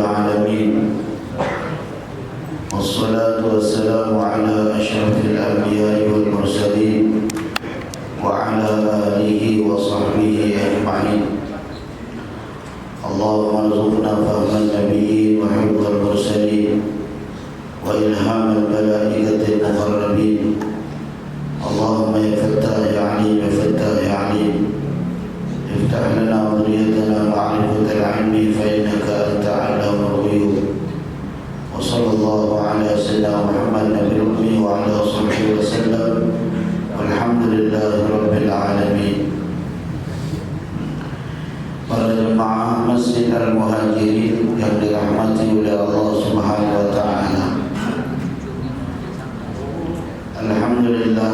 العالمين والصلاة والسلام على أشرف الأنبياء والمرسلين وعلى آله وصحبه أجمعين. اللهم ارزقنا فهم النبيين وحفظ المرسلين وإلهام الملائكة المقربين. اللهم يا فتاح يا عليم يا فتاح يا عليم افتح لنا وذريتنا معرفة العلم فإنك أنت علام الغيوب. وصلى الله على سيدنا محمد النبي الأمي وعلى صحبه وسلم والحمد لله رب العالمين. Para jemaah Masjid Al-Muhajirin yang dirahmati oleh Allah Subhanahu wa taala. Alhamdulillah,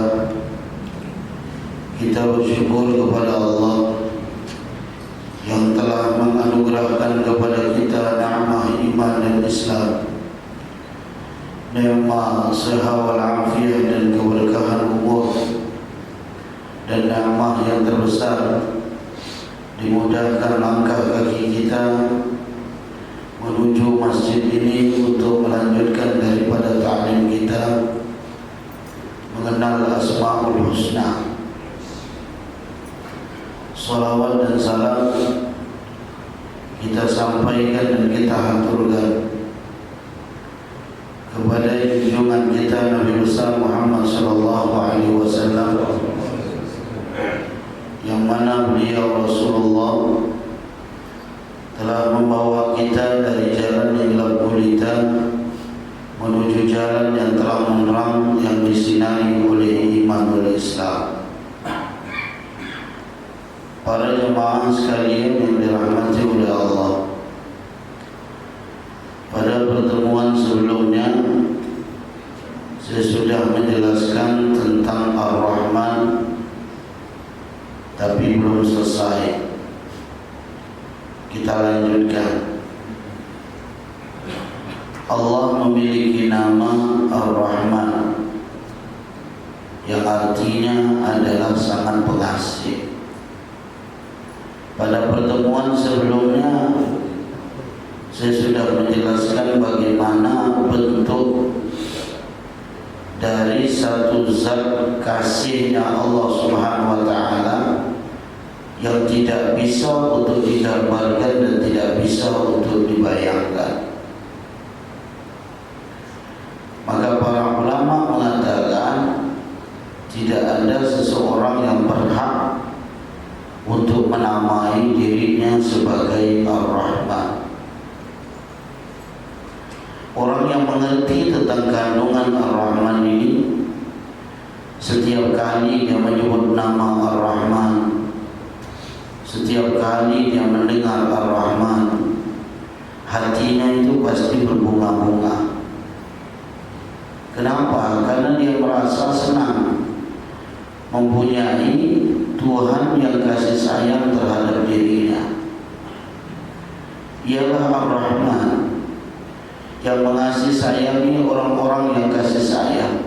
kita bersyukur kepada Allah yang telah menganugerahkan kepada kita nikmat iman dan Islam, nikmat sehat wal afiat dan keberkahan umur, dan nikmat yang terbesar dimudahkan langkah kaki kita menuju masjid ini untuk melanjutkan daripada ta'lim kita mengenal Asmaul Husna. Salawat dan salam kita sampaikan dan kita haturkan kepada junjungan kita Nabi besar Muhammad sallallahu alaihi wasallam, yang mana beliau Rasulullah telah membawa kita dari jalan yang gelap gulita menuju jalan yang terang menerang yang disinari oleh iman oleh Islam. Para jemaah sekalian yang dirahmati oleh Allah, pada pertemuan sebelumnya saya sudah menjelaskan tentang Ar-Rahman, tapi belum selesai. Kita lanjutkan. Allah memiliki nama Ar-Rahman yang artinya adalah sangat pengasih. Pada pertemuan sebelumnya saya sudah menjelaskan bagaimana bentuk dari satu zat kasihnya Allah Subhanahu wa taala yang tidak bisa untuk digambarkan dan tidak bisa untuk dibayangkan. Maka para ulama mengatakan tidak ada seseorang yang berhak untuk menamai dirinya sebagai Ar-Rahman. Orang yang mengerti tentang kandungan Ar-Rahman ini, setiap kali dia menyebut nama Ar-Rahman, setiap kali dia mendengar Ar-Rahman, hatinya itu pasti berbunga-bunga. Kenapa? Karena dia merasa senang mempunyai Tuhan yang kasih sayang terhadap dirinya. Ialah Ar-Rahman yang mengasihi sayangi orang-orang yang kasih sayang.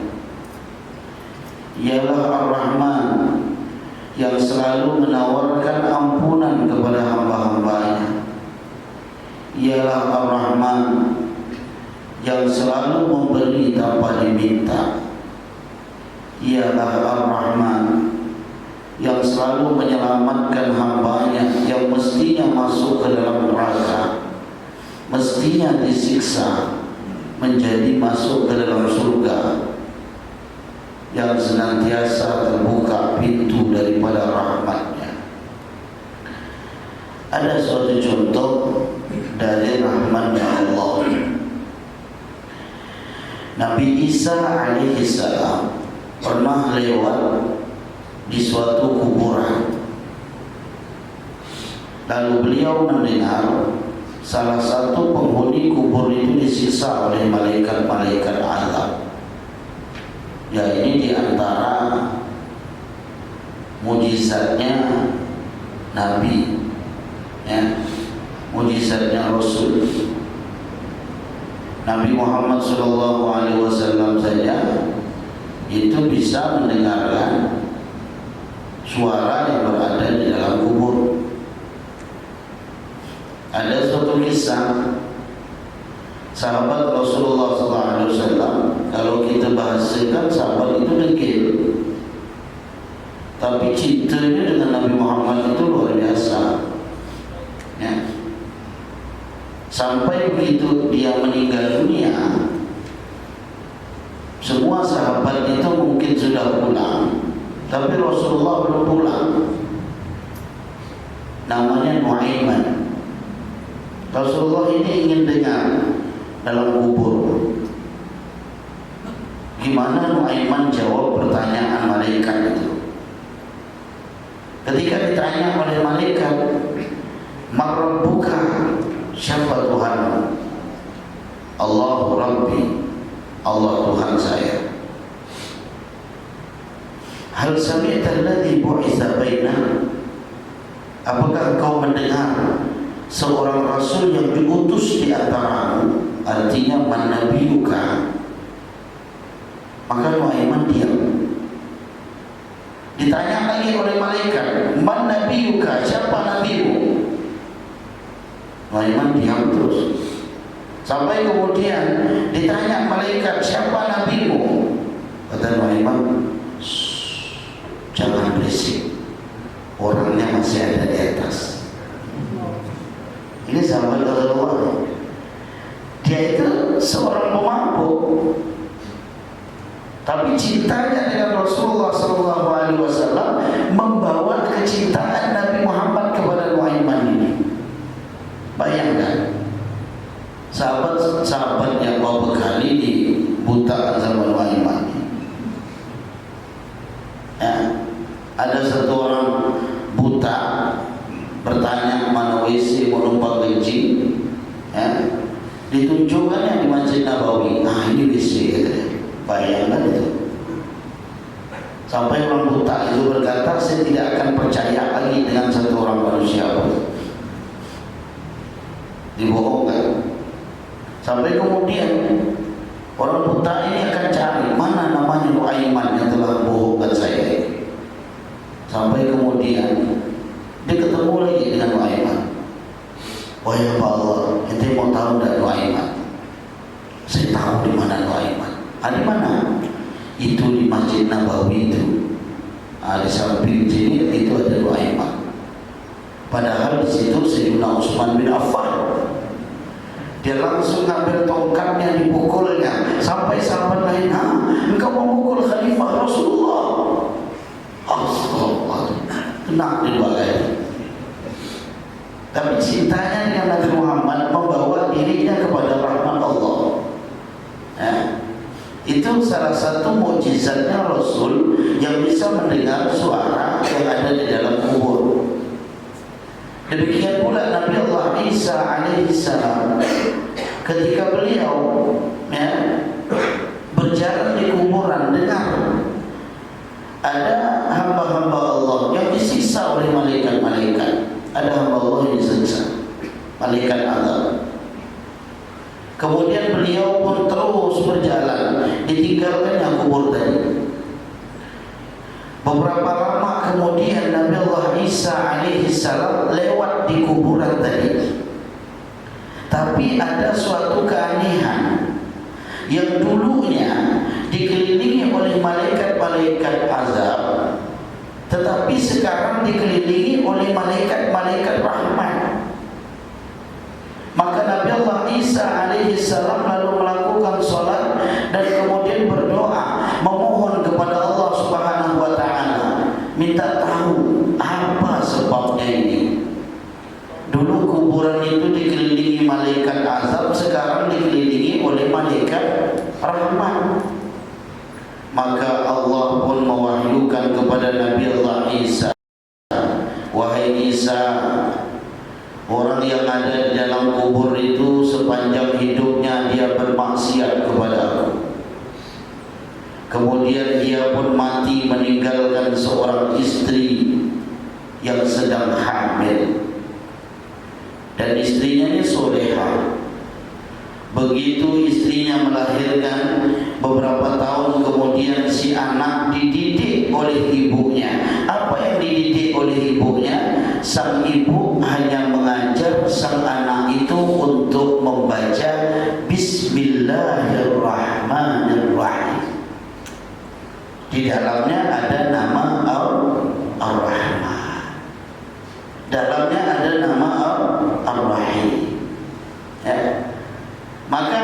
Ialah Ar-Rahman yang selalu menawarkan ampunan kepada hamba-hambanya. Ialah Ar-Rahman yang selalu memberi tanpa diminta. Ialah Ar-Rahman yang selalu menyelamatkan hambanya yang mestinya masuk ke dalam neraka, mestinya disiksa, menjadi masuk ke dalam surga, yang senantiasa terbuka pintu daripada rahmatnya. Ada suatu contoh dari rahmatnya Allah. Nabi Isa alaihi salam pernah lewat di suatu kuburan. Lalu beliau mendengar salah satu penghuni kubur itu disiksa oleh malaikat-malaikat azab. Ya, ini diantara mujizatnya Nabi, ya, mujizatnya Rasul. Nabi Muhammad SAW saja itu bisa mendengarkan suara yang berada di dalam kubur. Ada suatu kisah Sahabat Rasulullah SAW, kalau kita bahasakan sahabat itu degil, tapi cintanya dengan Nabi Muhammad itu luar biasa. Ya. Sampai begitu dia meninggal dunia, semua sahabat itu mungkin sudah pulang, tapi Rasulullah belum pulang. Namanya Nuaiman. Rasulullah ini ingin dengar dalam kubur, gimana Nuaiman jawab pertanyaan malaikat itu. Ketika ditanya oleh malaikat, "Man rabbuka?" Siapa Tuhanmu? Allahu Rabbi, Allah Tuhan saya. Hal sami'ta alladhi bu'itha bainana? Apakah kau mendengar seorang rasul yang diutus di antaramu? Artinya man nabiyuka. Maka Nuaiman diam. Ditanya lagi oleh malaikat, man nabiyuka, siapa nabimu? Nuaiman diam terus. Sampai kemudian ditanya malaikat, siapa nabimu? Kata Nuaiman, jangan berisik, orangnya masih ada di atas. Ini sahabat Rasulullah. Dia itu seorang pemabuk, tapi cintanya dengan Rasulullah SAW membawa kecintaan Nabi Muhammad kepada Nuaiman ini. Bayangkan, sahabat yang mau bekali di buta sama Nuaiman. Ya, ada satu orang buta bertanya mana WC mau numpang kencing, ya, ditunjukkannya di Masjid Nabawi. Nah, ini WC, katanya. Bayangkan itu. Sampai orang buta itu berkata, saya tidak akan percaya lagi dengan satu orang manusia pun. Dibohongkan. Sampai kemudian orang buta ini akan cari mana namanya Nuaiman yang telah bohongkan saya ini. Sampai kemudian dia ketemu lagi dengan Nuaiman. Wahai Allah, ente mau tahu enggak Nuaiman? Saya tahu di mana Nuaiman. Di mana? Itu di Masjid Nabawi itu. Di samping sini itu ada Nuaiman. Padahal di situ Sayyidina Utsman bin Affan. Dia langsung ambil tongkatnya, dipukulnya sampai sahabat lain, engkau memukul Khalifah Rasulullah. Astagfirullah, kena dibalai. Tapi cintanya dengan Nabi Muhammad membawa dirinya kepada rahmat Allah. Ya. Itu salah satu mukjizatnya Rasul yang bisa mendengar suara yang ada di dalam kubur. Demikian pula Nabi Allah Isa alaihissalam, ketika beliau berjalan di kuburan, dengar ada hamba-hamba Allah yang disiksa oleh malaikat-malaikat. Ada hamba Allah yang disiksa, malaikat azab. Kemudian beliau pun terus berjalan, ditinggalkannya kubur tadi. Beberapa lama kemudian Nabi Allah Isa alaihissalam lewat di kuburan tadi. Tapi ada suatu keanehan yang dulunya dikelilingi oleh malaikat-malaikat azab, tetapi sekarang dikelilingi oleh malaikat-malaikat rahmat. Maka Nabi Allah Isa alaihissalam lalu melakukan sholat dan kemudian berdoa, memohon kepada Allah Subhanahu wa ta'ala, minta tahu apa sebabnya ini. Dulu kuburan itu dikelilingi malaikat azab, sekarang dikelilingi oleh malaikat rahmat. Maka Allah pun mewahyukan kepada Nabi Allah Isa, wahai Isa, orang yang ada di dalam kubur itu sepanjang hidupnya dia bermaksiat kepada Aku. Kemudian dia pun mati meninggalkan seorang istri yang sedang hamil, dan istrinya ini soleha. Begitu istrinya melahirkan, beberapa tahun kemudian si anak dididik oleh ibunya. Apa yang dididik oleh ibunya? Sang ibu hanya mengajar sang anak itu untuk membaca bismillah dalamnya ada nama Ar-Rahman, dalamnya ada nama Ar-Rahim. Ya. Maka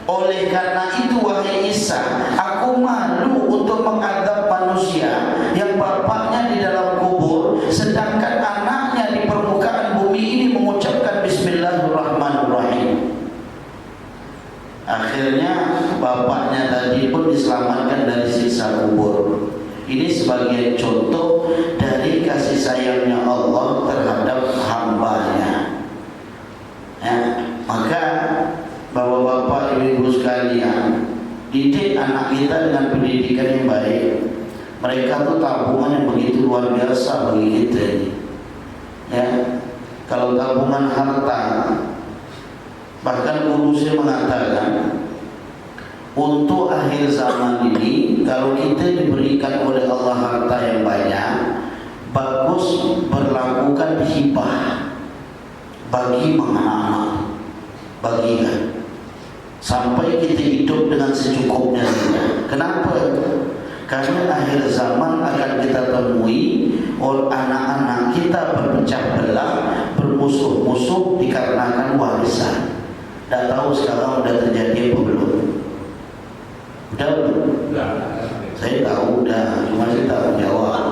oleh karena itu wahai Isa, aku malu untuk mengadab manusia yang bapaknya di dalam kubur, sedangkan anaknya di permukaan bumi ini mengucapkan Bismillahirrahmanirrahim. Akhirnya bapaknya tadi pun diselamatkan dari siksa kubur. Ini sebagai contoh dari kasih sayangnya Allah terhadap hambanya. Ya, maka bapak-bapak, ibu-ibu sekalian, didik anak kita dengan pendidikan yang baik. Mereka tuh tabungan yang begitu luar biasa bagi kita ini. Ya, kalau tabungan harta, bahkan guru saya mengatakan untuk akhir zaman ini, kalau kita diberikan oleh Allah harta yang banyak, bagus berlakukan hibah bagi anak-anak, bagikan sampai kita hidup dengan secukupnya. Kenapa? Karena akhir zaman akan kita temui oleh anak-anak kita berpecah belah, bermusuh-musuh dikarenakan warisan. Tak tahu sekarang sudah terjadi apa belum? Udah belum? Saya tahu udah, cuma saya tak menjawab.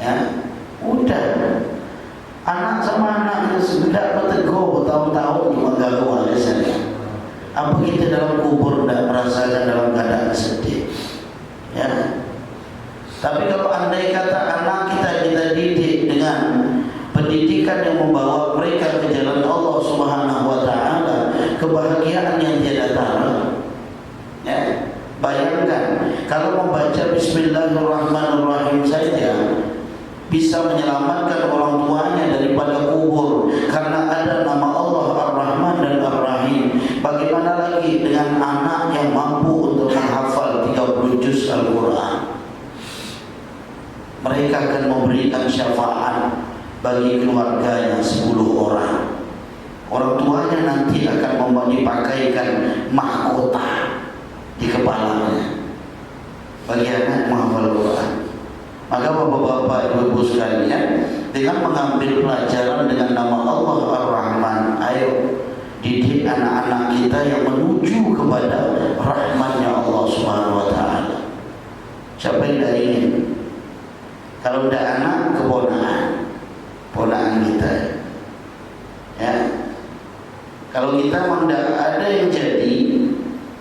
Ya, udah. Anak sama anak itu sudah bertegur bertahun-tahun cuma gagal warisan. Apa kita dalam kubur tidak merasakan dalam keadaan sedih? Ya. Tapi kalau andai kata anak kita didik dengan pendidikan yang membawa mereka ke jalan Allah Subhanahu wa taala, kebahagiaan yang tiada tara. Ya. Bayangkan kalau membaca Bismillahirrahmanirrahim saja bisa menyelamatkan orang tuanya daripada kubur karena ada nama Allah Ar-Rahman dan Ar-Rahim. Bagaimana lagi dengan anak yang mampu untuk menghafal 30 juz Al-Quran? Mereka akan memberikan syafaat bagi keluarganya 10 orang. Orang tuanya nanti akan dipakaikan mahkota di kepalanya bagi anak menghafal Quran. Maka bapak-bapak, ibu-ibu sekalian, dengan mengambil pelajaran dengan nama Allah Ar-Rahman, ayo didik anak-anak kita yang menuju kepada rahmatnya Allah Subhanahu wa taala. Siapa yang tidak ingin? Kalau tidak anak, keponakan kita. Ya. Kalau kita memang tidak ada yang jadi,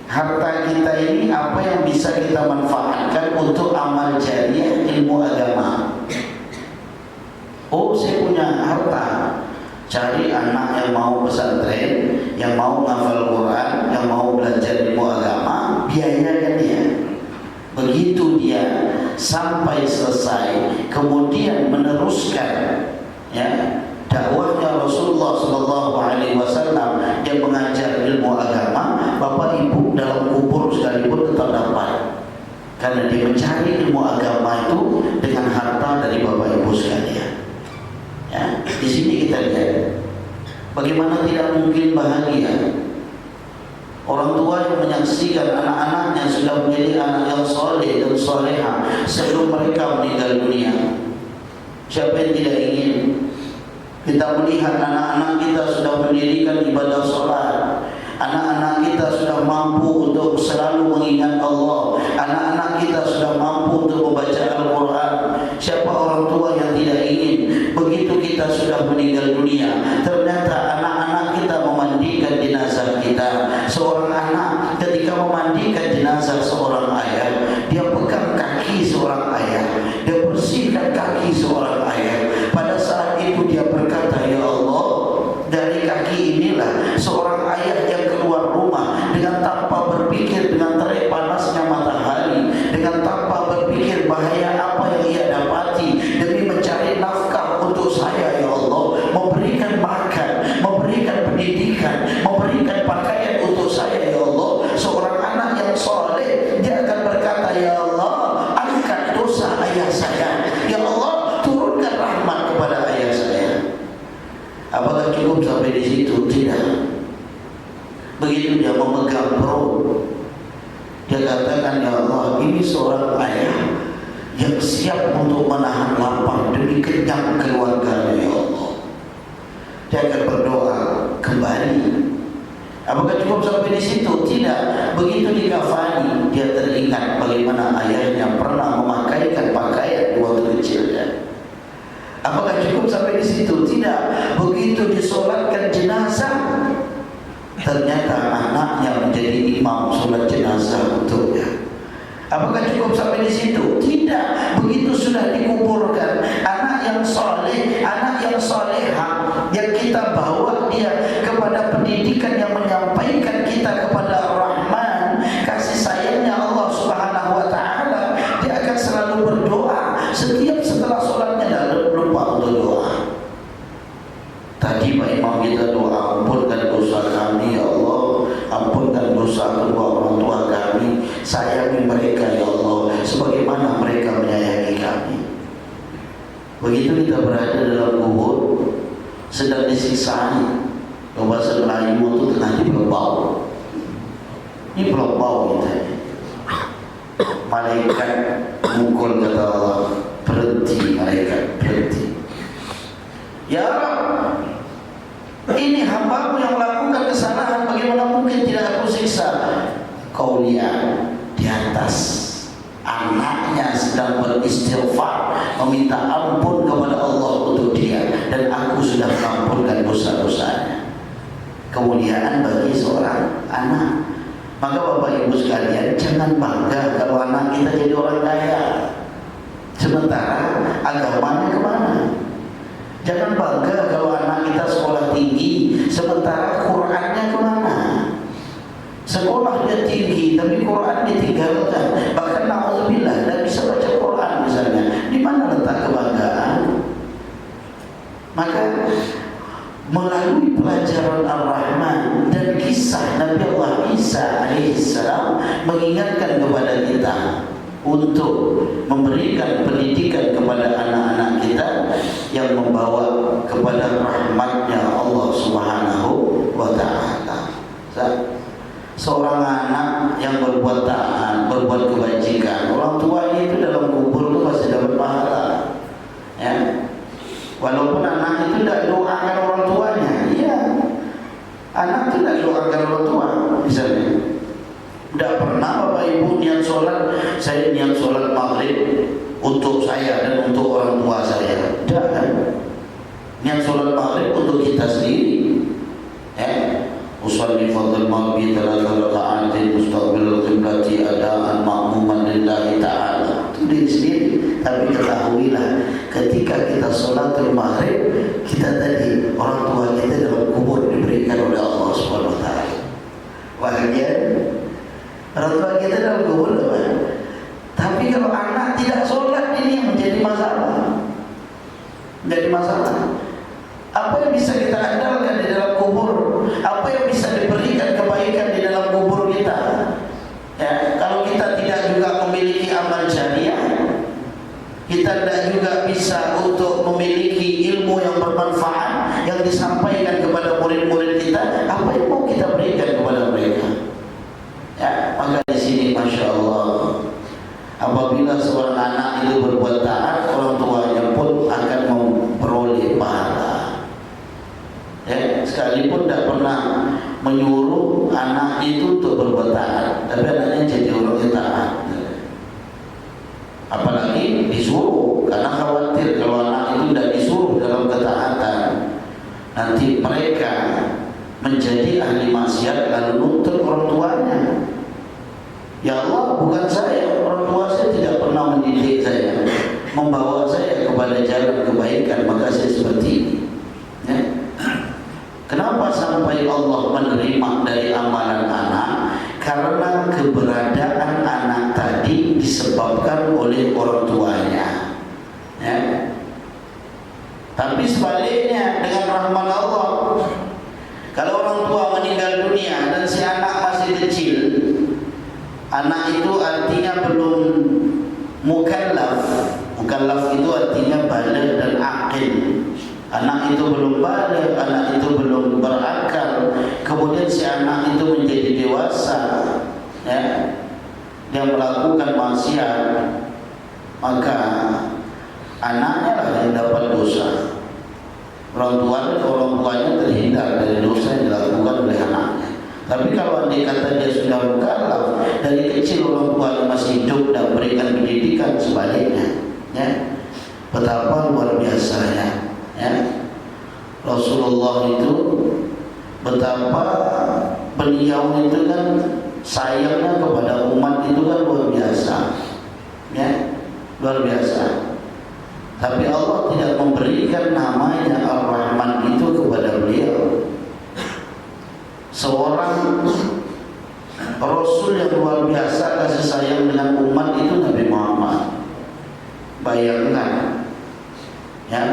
harta kita ini apa yang bisa kita manfaatkan untuk amal jariah ilmu agama. Oh, saya punya harta, cari anak yang mau pesantren, yang mau menghafal Quran, yang mau belajar ilmu agama, biayakan dia. Begitu dia sampai selesai, kemudian meneruskan ya dakwahnya Rasulullah SAW, dia mengajar ilmu agama. Bapak ibu dalam kubur sekalipun tetap dapat, karena dia mencari ilmu agama itu dengan harta dari bapak ibu sekalian. Ya, di sini kita lihat bagaimana tidak mungkin bahagia orang tua yang menyaksikan anak-anaknya sudah menjadi anak yang soleh dan soleha sebelum mereka meninggal dunia. Siapa yang tidak ingin? Kita melihat anak-anak kita sudah mendirikan ibadah sholat, anak-anak kita sudah mampu untuk selalu mengingat Allah, anak-anak kita sudah mampu untuk membaca Al-Quran. Siapa orang tua yang tidak ingin? Begitu kita sudah meninggal dunia, ternyata anak-anak kita memandikan jenazah kita. Seorang anak ketika memandikan jenazah seorang ayah, dia pegang kaki seorang ayah, dia bersihkan kaki seorang ayah. Pada saat itu dia berkata, ya Allah, dari kaki inilah seorang ayah yang keluar rumah dengan tanpa berpikir, dengan terik panasnya matahari, dengan tanpa berpikir bahaya apa yang ia dapati, demi mencari nafkah untuk saya, ya Allah, memberikan makan, memberikan pendidikan, memberikan pakaian untuk saya, ya Allah. Seorang anak yang soleh, dia akan berkata, ya Allah, angkat dosa ayah saya, ya Allah, turunkan rahmat kepada ayah saya. Apakah cukup sampai di situ? Tidak. Begitu dia memegang perut, dia dia katakan, ya Allah, ini seorang ayah yang siap untuk menahan lapar demi kenyang keluarganya, ya Allah. Dia akan berdoa kembali. Apakah cukup sampai di situ? Tidak. Begitu dikafani, dia teringat bagaimana ayahnya pernah memakaikan pakaian di waktu kecilnya. Apakah cukup sampai di situ? Tidak. Begitu disolatkan jenazah, ternyata anaknya menjadi imam solat jenazah untuknya. Apakah cukup sampai di situ? Tidak. Begitu sudah dikuburkan, anak yang soleh, anak yang solehah, yang kita bawa dia kepada pendidikan yang menyampaikan kita kepada Ar-Rahman, kasih sayangnya Allah Subhanahu wa Ta'ala, dia akan selalu berdoa setiap setelah sholatnya, dan lupa untuk doa. Tadi Pak Imam kita doa, ampunkan dosa kami ya Allah, ampunkan dosa kedua orang tua kami, sayangi mereka ya Allah sebagaimana mereka menyayangi kami. Begitu kita berada dalam kubur, sedang disiksa. Bahasa Melayu itu tengah dibelebau. Ini belebau kita. Malaikat mukul, kata Allah, berhenti malaikat, berhenti. Ya Rabb, ini hambamu yang melakukan kesalahan, bagaimana mungkin tidak aku siksa? Kau lihat di atas, anaknya sedang beristighfar, meminta ampun kepada Allah untuk dia, dan aku sudah mengampunkan dosa-dosanya. Kemuliaan bagi seorang anak. Maka Bapak Ibu sekalian, jangan bangga kalau anak kita jadi orang kaya, sementara agamanya kemana? Jangan bangga kalau anak kita sekolah tinggi, sementara Qurannya kemana? Sekolah dia tinggi, tapi Quran ditinggalkan. Bahkan na'udzubillah, tidak bisa baca Quran misalnya. Di mana letak kebanggaan? Maka melalui pelajaran Ar-Rahman dan kisah Nabi Allah Isa alaihissalam mengingatkan kepada kita untuk memberikan pendidikan kepada anak-anak kita yang membawa kepada rahmatnya Allah Subhanahu wa Ta'ala. Seorang anak yang berbuat taat, berbuat kebajikan, orang tuanya itu dalam kubur itu masih dapat pahala, ya. Walaupun anak itu tidak doakan orang tuanya, iya. Anak tidak doakan orang tua, misalnya. Tidak pernah Bapak Ibu niat sholat, saya niat sholat maghrib untuk saya dan untuk orang tua saya. Tidak kan? Niat sholat maghrib untuk kita sendiri, ya. Usalli fadl maghrib 3 raka'atin mustaqbilal qiblati adaan ma'muman lillahi ta'ala. Itu diri sendiri. Tapi ketahuilah, ketika kita sholatul maghrib, kita tadi orang tua kita dalam kubur diberikan oleh Allah Subhanahu wa Ta'ala. Bahagia orang tua kita dalam kubur, apa? Tapi kalau anak tidak sholat, ini yang menjadi masalah. Menjadi masalah. Apa yang bisa kita andalkan di dalam kubur? Apa yang bisa diberikan kebaikan di dalam kubur kita? Ya, kalau kita tidak juga memiliki amal jariah, kita tidak juga bisa untuk memiliki ilmu yang bermanfaat yang disampaikan kepada murid-murid kita, apa yang mau kita berikan kepada mereka? Ya, maka di sini Masya Allah, apabila seorang anak itu berbuat taat, orang tuanya pun akan memperoleh pahala. Ya, sekalipun tidak pernah menyuruh anak itu untuk berbuat taat, tapi anaknya jadi orang yang taat. Apalagi disuruh, karena khawatir kalau anak itu tidak disuruh dalam ketaatan, nanti mereka menjadi ahli maksiat lalu nuntut orang tuanya. Ya Allah, bukan saya, orang tua saya tidak pernah mendidik saya, membawa saya kepada jalan kebaikan, maka saya seperti ini. Ya. Kenapa sampai Allah menerima dari amalan anak? Karena keberadaan anak tadi disebabkan oleh orang tuanya, ya. Tapi sebaliknya dengan rahmat Allah, kalau orang tua meninggal dunia dan si anak masih kecil, anak itu artinya belum mukallaf. Mukallaf itu artinya baligh dan aqil. Anak itu belum baligh, anak itu belum berakal. Kemudian si anak itu menjadi dewasa, ya. dia melakukan maksiat, maka anaknya lah yang dapat dosa. Orang tuanya terhindar dari dosa yang dilakukan oleh anaknya. Tapi kalau andai kata dia sudah mukallaf, dari kecil orang tuanya masih hidup dan berikan pendidikan sebaliknya, ya, betapa luar biasanya, ya. Rasulullah itu betapa beliau itu kan sayangnya kepada umat itu kan luar biasa, ya, luar biasa. Tapi Allah tidak memberikan namanya Ar-Rahman itu kepada beliau. Seorang Rasul yang luar biasa kasih sayang dengan umat itu Nabi Muhammad. Bayangkan, ya,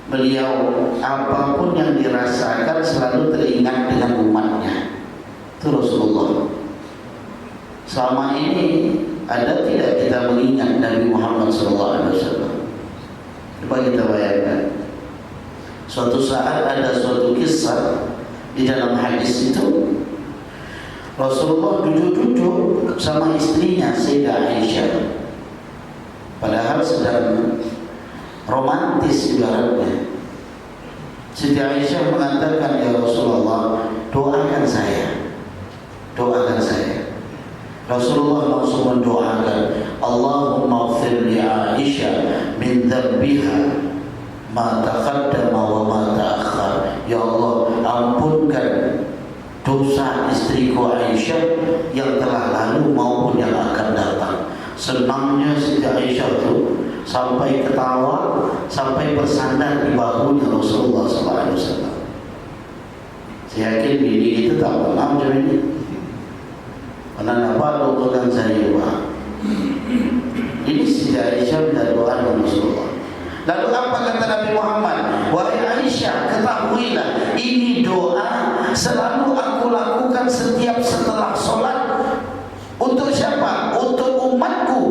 beliau apapun yang dirasakan selalu teringat dengan umatnya. Itu Rasulullah. Selama ini ada tidak kita mengingat Nabi Muhammad SAW? Coba kita bayangkan. Suatu saat ada suatu kisah di dalam hadis itu, Rasulullah duduk-duduk sama istrinya Sayyidah Aisyah, padahal sedang romantis ibaratnya. Sayyidah Aisyah mengatakan, ya Rasulullah, doakan saya, doakan saya. Rasulullah langsung mendoakan, Allahumma ighfir li Aisyah min dhanbiha ma taqaddama wa ma ta'akhkhar. Ya Allah, ampunkan dosa istriku Aisyah yang telah lalu maupun yang akan datang. Senangnya Siti Aisyah itu sampai ketawa, sampai bersandar di bahunya Rasulullah SAW. Saya yakin bini itu tak pernah macam ini. Karena apa doakan saya, Pak? Ini Siti Aisyah minta doa dari Rasulullah. Lalu apa kata Nabi Muhammad? Wahai Aisyah, ketahuilah ini doa selalu aku lakukan setiap setelah sholat. Untuk siapa? Untuk umatku.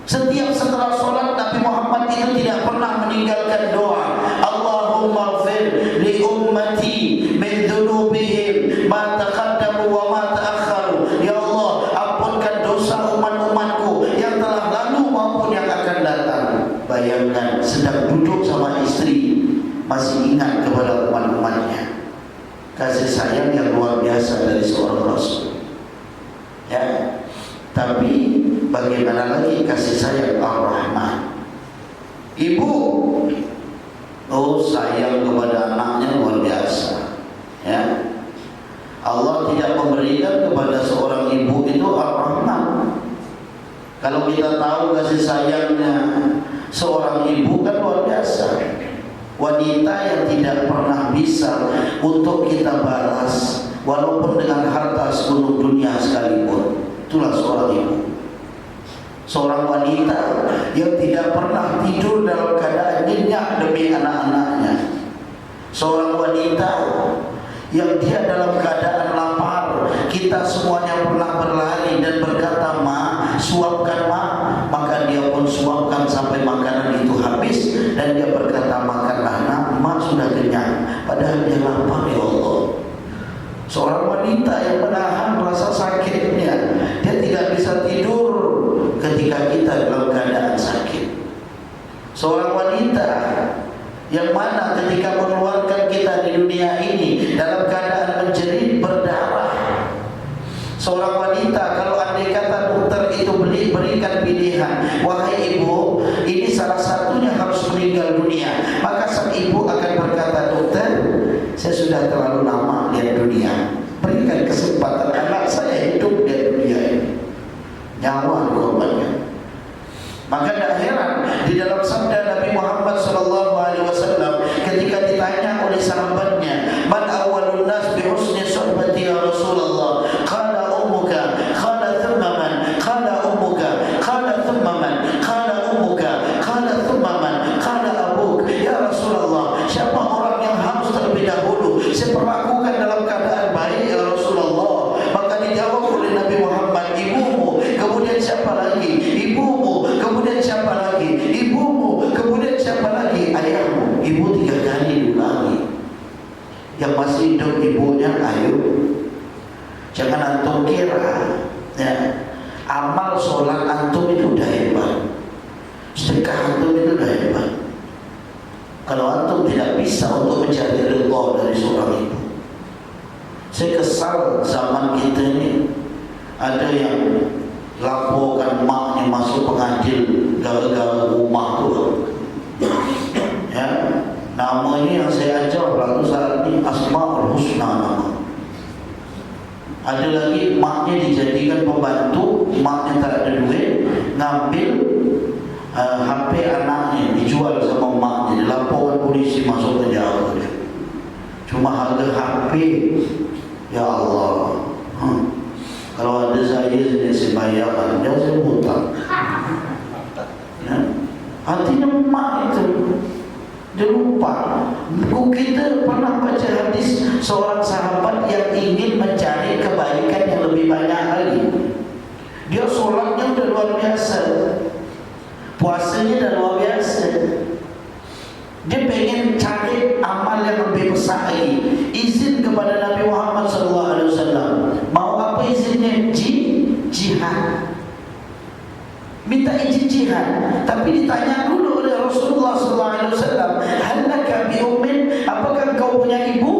Setiap setelah sholat Nabi Muhammad itu tidak pernah meninggalkan doa. Allahumma ighfir li ummati min dhunubihim ma taqaddamu wa ma ta'akhkharu. Ya Allah, ampunkan dosa umat-umatku yang telah lalu maupun yang akan datang. Bayangkan sedang duduk sama istri masih ingat kepada umat-umatnya. Kasih sayang yang luar biasa dari seorang Rasul, ya. Tapi bagaimana lagi kasih sayang Ar-Rahman? Ibu, oh sayang kepada anaknya luar biasa, ya. Allah tidak memberikan kepada seorang ibu itu Ar-Rahman. Kalau kita tahu kasih sayangnya seorang ibu kan luar biasa. Wanita yang tidak pernah bisa untuk kita balas walaupun dengan harta seluruh dunia sekalipun, itulah seorang ibu. Seorang wanita yang tidak pernah tidur dalam keadaan nyenyak demi anak-anaknya. Seorang wanita yang dia dalam keadaan lapar, kita semuanya pernah berlari dan berkata, "Ma, suapkan Ma." Maka dia pun suapkan sampai makanan itu habis dan dia berkata, "Makanlah nak, Ma sudah kenyang." Padahal dia lapar, ya Allah. Seorang wanita yang menahan rasa sakitnya, dia tidak bisa tidur ketika kita dalam keadaan sakit. Seorang wanita yang mana ketika mengeluarkan kita di dunia ini dalam keadaan menjerit berdarah. Seorang wanita, kalau andai kata dokter itu berikan pilihan, wahai ibu, ini salah satunya harus meninggal dunia, maka sang ibu akan berkata, dokter, saya sudah terlalu lama di dunia, berikan kesempatan anak saya hidup di dunia ini. Nyawa korbannya. Maka tidak heran di dalam sabda Nabi Muhammad SAW ketika ditanya oleh sahabatnya, "Man awwalun nas bi husni suhbati ya Rasulullah?" Qala ummuka, qala thumma man, qala ummuka, qala thumma man, qala ummuka, qala thumma man, qala abuk. Ya Rasulullah, siapa orang yang harus terlebih dahulu saya perlakukan dalam keadaan baik ya Rasulullah? Maka dijawab oleh Nabi Muhammad, ibumu, kemudian siapa lagi? Ibumu, kemudian siapa lagi? Ibumu, kemudian siapa lagi? Ayahmu. Ibu 3 kali diulangi. Yang masih hidup ibunya, ayo, jangan antum kira Ya, amal sholat antum itu udah hebat, sedekah antum itu udah hebat. Kalau antum tidak bisa untuk mencari ridha dari seorang ibu. Saya kesal zaman kita ini, ada yang laporkan maknya masuk pengadil gara-gara rumah tu. Ya, nama ini yang saya ajar lalu saat ini Asmaul Husna nama. Ada lagi maknya dijadikan pembantu, maknya tak ada duit, ngambil HP anaknya dijual sama maknya, dilaporkan polisi, masuk penjara. Cuma harga HP, ya Allah. Kalau ada saya bayarkan, dia saya hutang. Ya. Artinya mak itu dia lupa. Buku kita pernah baca hadis seorang sahabat yang ingin mencari kebaikan yang lebih banyak lagi. Dia sholatnya udah luar biasa, puasanya udah luar biasa. Dia pengen cari amal yang lebih besar lagi. Izin kepada Nabi Muhammad SAW. Mau apa izinnya? Jihad. Minta izin jihad. Tapi ditanya dulu oleh Rasulullah SAW, halaka bi ummin, apakah kau punya ibu?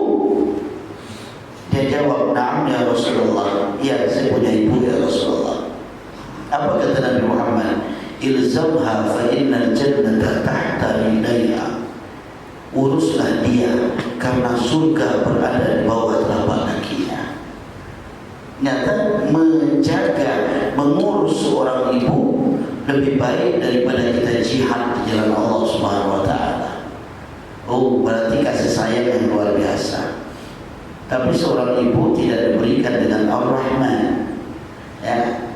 Dia jawab, na'am ya Rasulullah. Ya, saya punya ibu ya Rasulullah. Apa kata Nabi Muhammad? Ilzamha fa innal jannata tahta ridaiha. Uruslah dia karena surga berada di bawah telapak kakinya. Nyata menjaga, mengurus seorang ibu lebih baik daripada kita jihad di jalan Allah Subhanahu wa taala. Oh, berarti kasih sayang yang luar biasa. Tapi seorang ibu tidak diberikan dengan Ar-Rahman. Ya.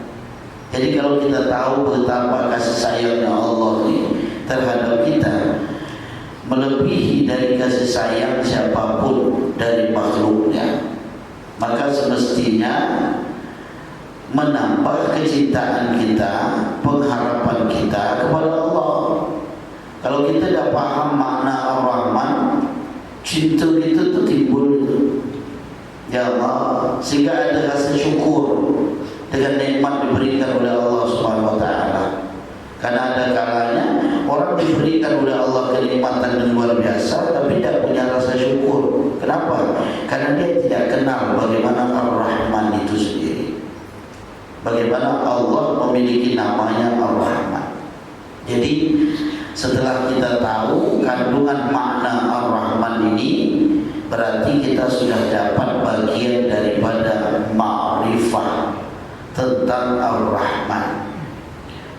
Jadi kalau kita tahu betapa kasih sayangnya Allah ini terhadap kita, melebihi dari kasih sayang siapapun dari makhluknya, maka semestinya menambah kecintaan kita, pengharapan kita kepada Allah. Kalau kita dah paham makna Ar-Rahman, cinta kita tu timbul itu. Ya Allah, sehingga ada rasa syukur dengan nikmat diberikan oleh Allah Subhanahu wa taala. Karena ada kalanya orang diberikan oleh Allah kenikmatan yang luar biasa tapi tidak punya rasa syukur. Kenapa? Karena dia tidak kenal bagaimana Ar-Rahman itu sendiri. Bagaimana Allah memiliki namanya Ar-Rahman. Jadi setelah kita tahu kandungan makna Ar-Rahman ini, berarti kita sudah dapat bagian daripada ma'rifah tentang Ar-Rahman.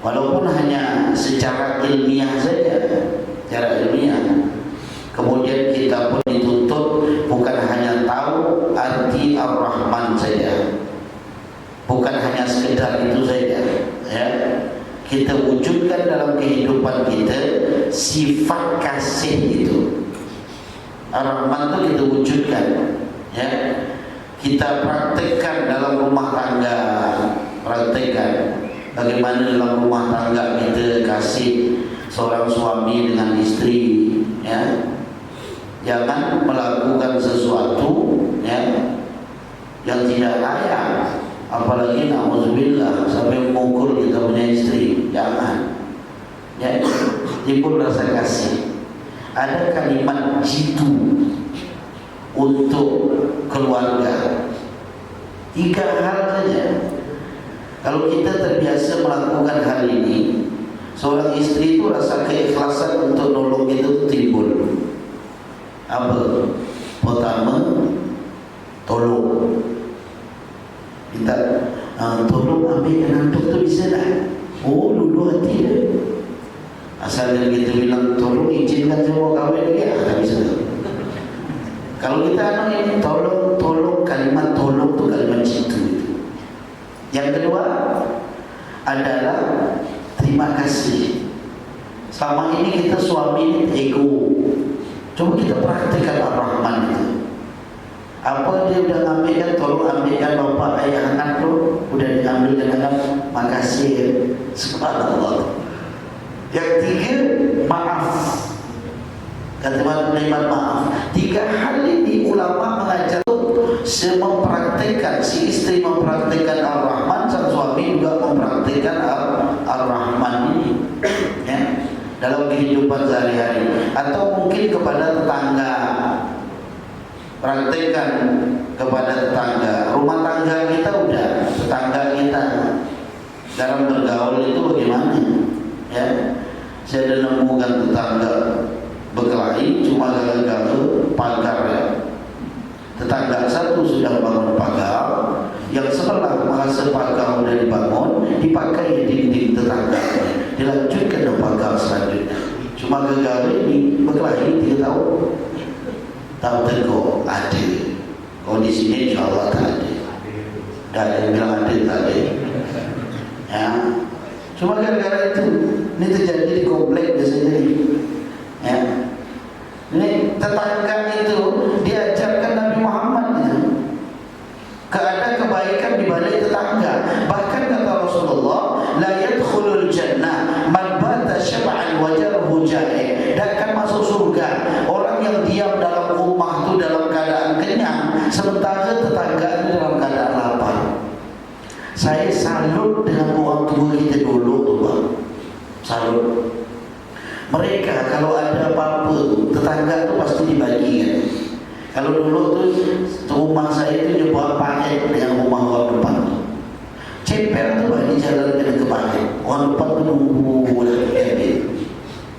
Walaupun hanya secara ilmiah saja, secara ilmiah. Kemudian kita pun dituntut bukan hanya tahu arti Ar-Rahman saja, bukan hanya sekedar itu saja, ya. Kita wujudkan dalam kehidupan kita sifat kasih itu. Ar-Rahman itu kita wujudkan, ya. Kita praktekkan dalam rumah tangga, praktekkan. Bagaimana dalam rumah tangga kita kasih seorang suami dengan istri, ya. Jangan melakukan sesuatu, ya, yang tidak layak, apalagi na'udzubillah sampai memukul kita punya istri. Jangan, ya. Timbul rasa kasih. Ada kalimat jitu untuk keluarga. 3 hal saja. Kalau kita terbiasa melakukan hal ini, seorang istri itu rasa keikhlasan untuk nolong itu timbul. Apa? Pertama, tolong. Minta tolong ambilkan antuk tu bisa tak? Oh, lulu hati dia. Asal dia kita bilang tolong izinkan semua kahwin lagi, tak bisa. Kalau kita ini tolong, kalimat tolong tu kalimat jitu. Yang kedua adalah terima kasih. Selama ini kita suami ini ego. Coba kita praktikkan Ar-Rahman itu. Apa dia udah ambilkan, tolong ambilkan bapak ayah anak tu, udah diambil dengan makasih. Subhanallah. Yang 3, maaf. Kata kalimat maaf. 3 hal ini ulama mengajar memempraktikkan, si istri mempraktikkan Ar-Rahman, sang kehidupan sehari-hari, atau mungkin kepada tetangga. Praktekkan kepada tetangga. Rumah tangga kita udah, tetangga kita dalam bergaul itu bagaimana? Ya, saya ada nemukan tetangga berkelahi cuma gara-gara pagar ya. Tetangga satu sudah bangun pagar, yang sebelah merasa pagar sudah dibangun, dipakai dinding tetangga, dilanjutkan ke pagar selanjutnya. Cuma gara-gara ini berkelahi 3 tahun. Tahu tegur ada. Kalau di sini insyaAllah tak ada. Tak ada yang bilang ada, tak ada. Ya. Cuma gara-gara itu, ini terjadi di komplek biasanya. Ya. Ini tetangga itu diajarkan Nabi Muhammad itu. Keadaan kebaikan di balik tetangga. Bahkan kata Rasulullah, la yadkhulul jannah man bata syab'an wa jarhu ja'i. Dan akan masuk surga orang yang diam dalam rumah itu dalam keadaan kenyang, sementara tetangga itu dalam keadaan lapar. Saya salut dengan orang tua kita dulu tuh Bang. Salut. Mereka kalau ada apa-apa tetangga itu pasti dibagikan. Kalau dulu tuh rumah saya itu dibuat paket dengan rumah orang depan. Ceper tuh bagi jalan ke paket. Orang depan tuh nunggu dah.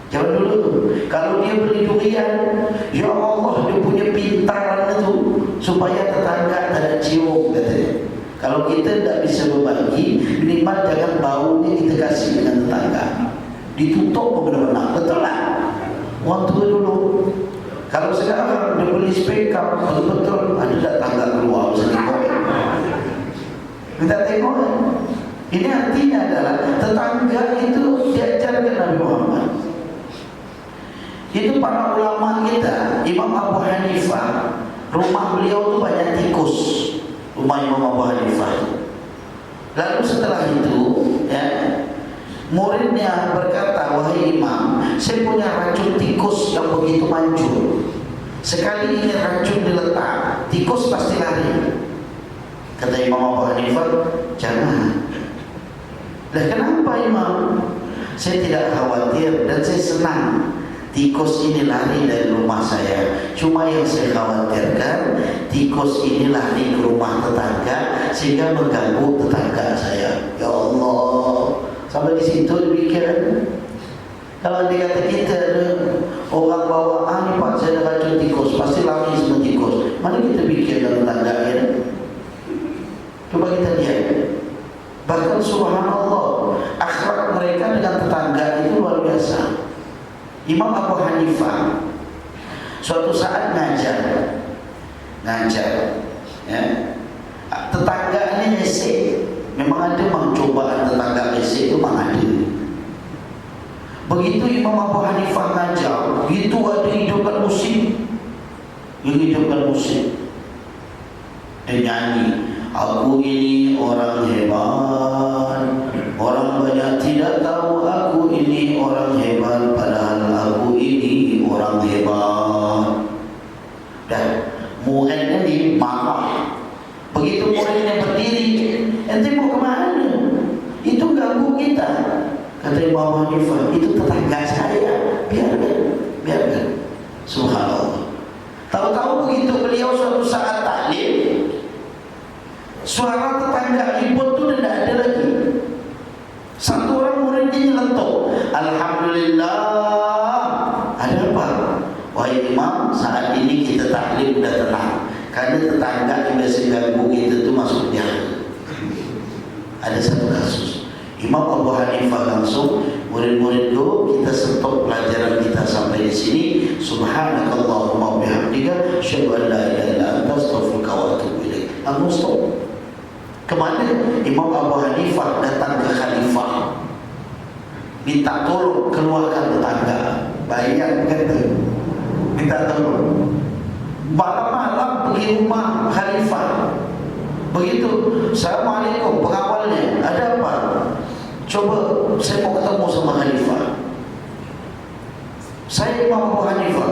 Jangan dulu tuh. Kalau dia beli durian, ya Allah dia punya pintaran itu supaya tetangga tak ada cium katanya. Kalau kita tidak bisa berbagi, minimal jangan baunya kita kasih dengan tetangga. Ditutup benar-benar, betul lah. Waktu dulu. Kalau sekarang dia beli spekam, betul-betul ada tak tangga keluar bisa tengok. Kita tengok. Ini artinya adalah tetangga itu diajarkan Nabi Muhammad. Itu para ulama kita, Imam Abu Hanifah, rumah beliau itu banyak tikus. Rumah Imam Abu Hanifah. Lalu setelah itu, ya, muridnya berkata, wahai Imam, saya punya racun tikus yang begitu manjur. Sekali ini racun diletak, tikus pasti lari. Kata Imam Abu Hanifah, jangan. Lah kenapa Imam? Saya tidak khawatir dan saya senang tikus ini lari dari rumah saya. Cuma yang saya khawatirkan, tikus ini lari ke rumah tetangga sehingga mengganggu tetangga saya. Ya Allah, sampai di situ demikian. Kalau dikata kita orang bawa ni Pak, saya ada racun tikus, pasti lari semua tikus. Mana kita pikir dalam tetangga ya? Coba kita lihat. Bahkan subhanallah, akhlak mereka dengan tetangga itu luar biasa. Imam Abu Hanifah suatu saat ngajar, ya. Tetangganya resik. Memang ada cobaan tetangga resik itu memang ada. Begitu Imam Abu Hanifah ngajar, itu ada hidupkan musik, dia nyanyi, aku ini orang hebat, orang banyak tidak tahu aku ini orang hebat, padahal aku ini orang hebat. Dan muridnya marah. Begitu muridnya berdiri, ente mau kemana? Itu ganggu kita. Kata Imam Hanifah, itu tetangga saya, biarkan. Subhanallah. Tahu-tahu begitu beliau suatu saat taklim, suara tetangga ribut itu tidak ada lagi. Satu orang muridnya nyeletuk, alhamdulillah. Ada apa? Wahai Imam, saat ini kita taklim sudah tenang, karena tetangga yang biasa ganggu kita itu masuk dia. Ada satu kasus, Imam Abu Hanifah langsung, murid-murid dulu, kita stop pelajaran kita sampai di sini. Subhanakallahumma bihamdika, asyhadu an la ilaha illa anta, astaghfiruka wa atubu ilaik. Langsung stop. Kemana? Imam Abu Hanifah datang ke Khalifah, minta tolong keluarkan tetangga. Bayang kata, minta tolong. Malam-malam pergi rumah Khalifah. Begitu, assalamualaikum, pengawalnya, ada apa? Coba saya mau ketemu sama Khalifah. Saya Imam Abu Hanifah.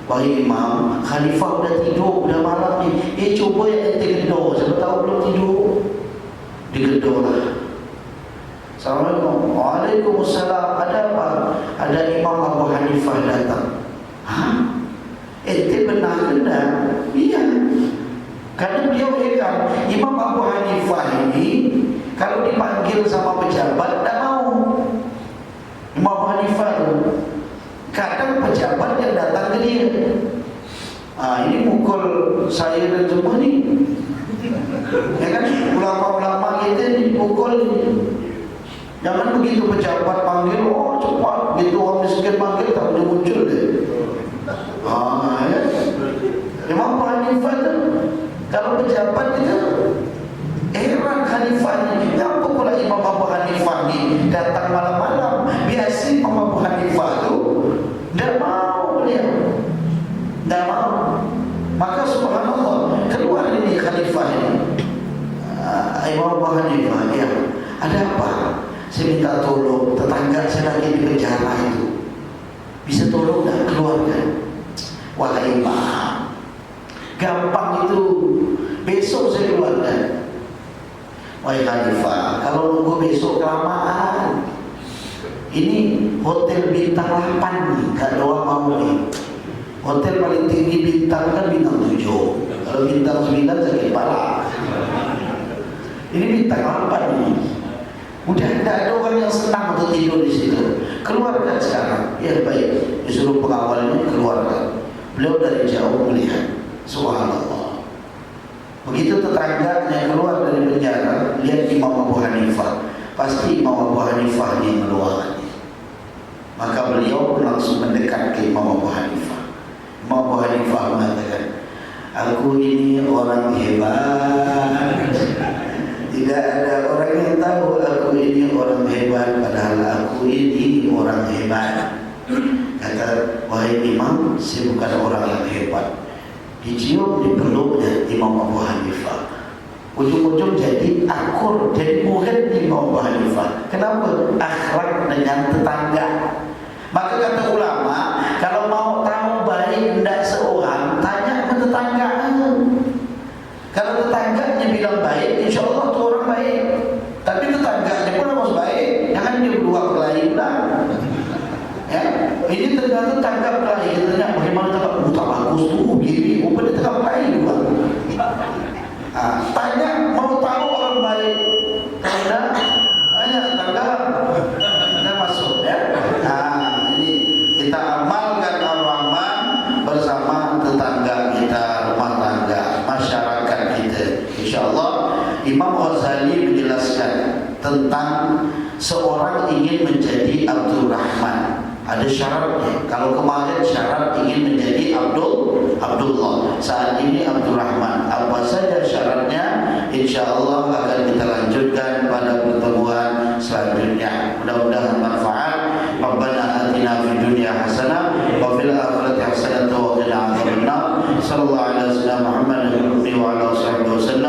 Wahai Imam, Khalifah udah tidur, udah malam ni. Coba yang ente gedor, siapa tahu belum tidur. Digedor lah. Assalamualaikum. Waalaikumsalam. Ada apa? ada Imam Abu Hanifah datang. Hah? Ente benar benar? Iya. Karena beliau heran, Imam Abu Hanifah ini kalau dipanggil sama pejabat tidak mau. Imam Abu Hanifah itu kadang pejabat yang datang ke dia. Ini mukul saya dan semua ni. Ya kan, ulama-ulama kita dipukul. Jangan begitu pejabat panggil, oh cepat. Begitu orang miskin panggil, tak boleh muncul dia. Ya. Imam Abu Hanifah tu, kalau pejabat itu heran Hanifah ni. Kenapa pula Imam Abu Hanifah ni datang malam-malam? Biasa Imam Abu Hanifah tu tidak mau beliau. Tidak mau. Maka subhanallah, keluar ini Khalifah ini, Imam Abu Hanifah, ya, ada apa? Saya minta tolong, tetangga saya lagi di penjara itu. Bisa tolong tak keluarkan? Wahai Imam, gampang itu, besok saya keluarkan. Wahai Khalifah, kalau nunggu besok kelamaan. Ini hotel bintang 8 nih, tak ada orang mau nih. Hotel paling tinggi bintang kan bintang 7. Kalau bintang 9 sakit kepala. Ini bintang 8 nih. Udah tidak ada orang yang senang untuk tidur di situ. Keluarkan sekarang. Ya baik. Disuruh pengawalnya keluarkan. Beliau dari jauh melihat. Subhanallah. Begitu tetangganya keluar dari penjara, lihat Imam Abu Hanifah. Pasti Imam Abu Hanifah yang mengeluarkannya. Maka beliau langsung mendekat ke Imam Abu Hanifah. Imam Abu Hanifah mengatakan, aku ini orang hebat. Tidak ada orang yang tahu aku ini orang hebat, padahal aku ini orang hebat. Kata, wahai Imam, saya bukan orang yang hebat. Dicium, dipeluknya Imam Abu Hanifah. Ujung-ujung jadi akur, jadi murid Imam Abu Hanifah. Kenapa? Akhlak dengan tetangga. Maka kata ulama, kalau mau tahu baik tidak seorang, tanya ke tetangga. Kalau tetangganya bilang baik, insya Allah tu orang baik. Tapi tetangganya pun harus baik. Jangan dia berdua kelahi pula. Ya, ini tergantung tanggap kelahi. Kita tanya bagaimana tanggap, tak bagus tu, gini, dia tanggap kelahi juga. Tanya, mau tahu orang baik. Tanda, tanya tetangga, kita masuk ya. Ini kita amalkan Ar-Rahman bersama tetangga kita, rumah tangga, masyarakat kita. InsyaAllah Imam Ghazali menjelaskan tentang seorang ingin menjadi Abdul Rahman. Ada syaratnya. Kalau kemarin syarat ingin menjadi Abdullah, saat ini Abdul Rahman. Apa saja syaratnya? InsyaAllah akan kita lanjutkan pada pertemuan selanjutnya. Mudah-mudahan manfaat. Rabbana atina fid dunya hasanah wa fil akhirati hasanah wa qina adzabannar. Sallallahu alaihi wasallam Muhammad wa ala alihi wasallam.